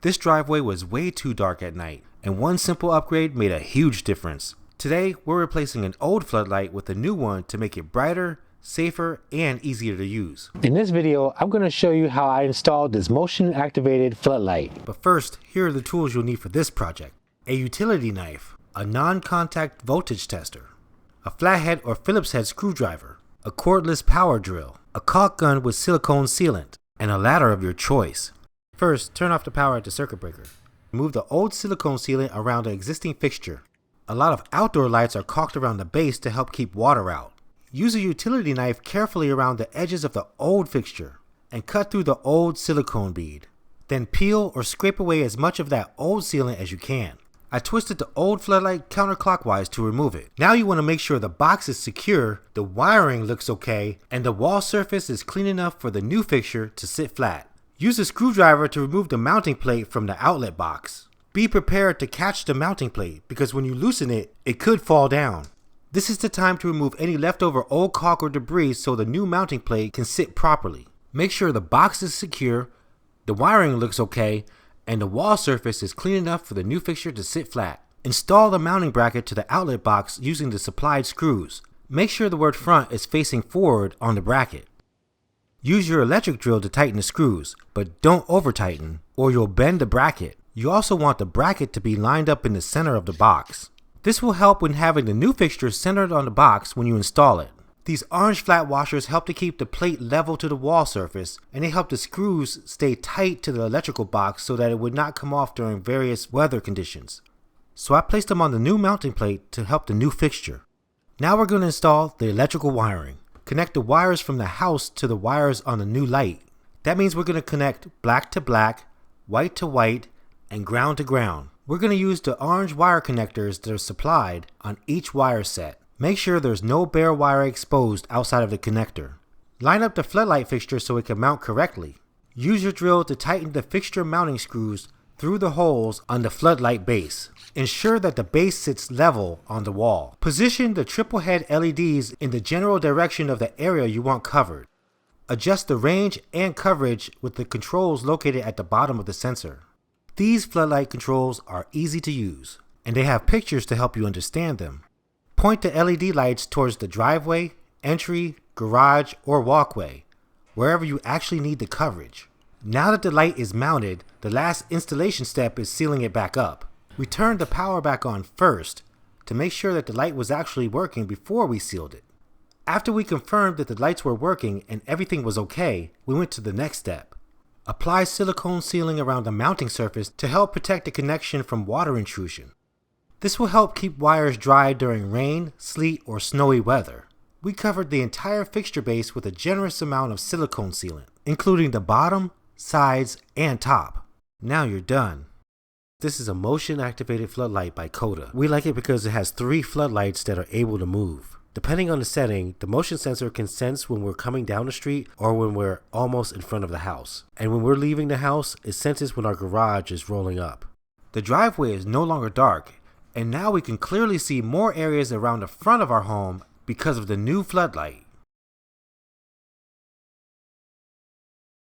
This driveway was way too dark at night, and one simple upgrade made a huge difference. Today, we're replacing an old floodlight with a new one to make it brighter, safer, and easier to use. In this video, I'm going to show you how I installed this motion-activated floodlight. But first, here are the tools you'll need for this project. A utility knife, a non-contact voltage tester, a flathead or Phillips head screwdriver, a cordless power drill, a caulk gun with silicone sealant, and a ladder of your choice. First, turn off the power at the circuit breaker. Remove the old silicone sealant around the existing fixture. A lot of outdoor lights are caulked around the base to help keep water out. Use a utility knife carefully around the edges of the old fixture and cut through the old silicone bead. Then peel or scrape away as much of that old sealant as you can. I twisted the old floodlight counterclockwise to remove it. Now you want to make sure the box is secure, the wiring looks okay, and the wall surface is clean enough for the new fixture to sit flat. Use a screwdriver to remove the mounting plate from the outlet box. Be prepared to catch the mounting plate because when you loosen it, it could fall down. This is the time to remove any leftover old caulk or debris so the new mounting plate can sit properly. Make sure the box is secure, the wiring looks okay, and the wall surface is clean enough for the new fixture to sit flat. Install the mounting bracket to the outlet box using the supplied screws. Make sure the word front is facing forward on the bracket. Use your electric drill to tighten the screws, but don't over tighten or you'll bend the bracket. You also want the bracket to be lined up in the center of the box. This will help when having the new fixture centered on the box when you install it. These orange flat washers help to keep the plate level to the wall surface, and they help the screws stay tight to the electrical box so that it would not come off during various weather conditions. So I placed them on the new mounting plate to help the new fixture. Now we're going to install the electrical wiring. Connect the wires from the house to the wires on the new light. That means we're going to connect black to black, white to white, and ground to ground. We're going to use the orange wire connectors that are supplied on each wire set. Make sure there's no bare wire exposed outside of the connector. Line up the floodlight fixture so it can mount correctly. Use your drill to tighten the fixture mounting screws through the holes on the floodlight base. Ensure that the base sits level on the wall. Position the triple head LEDs in the general direction of the area you want covered. Adjust the range and coverage with the controls located at the bottom of the sensor. These floodlight controls are easy to use, and they have pictures to help you understand them. Point the LED lights towards the driveway, entry, garage, or walkway, wherever you actually need the coverage. Now that the light is mounted, the last installation step is sealing it back up. We turned the power back on first to make sure that the light was actually working before we sealed it. After we confirmed that the lights were working and everything was okay, we went to the next step. Apply silicone sealing around the mounting surface to help protect the connection from water intrusion. This will help keep wires dry during rain, sleet, or snowy weather. We covered the entire fixture base with a generous amount of silicone sealant, including the bottom, sides, and top. Now you're done. This is a motion-activated floodlight by Coda. We like it because it has 3 floodlights that are able to move. Depending on the setting, the motion sensor can sense when we're coming down the street or when we're almost in front of the house. And when we're leaving the house, it senses when our garage is rolling up. The driveway is no longer dark, and now we can clearly see more areas around the front of our home because of the new floodlight.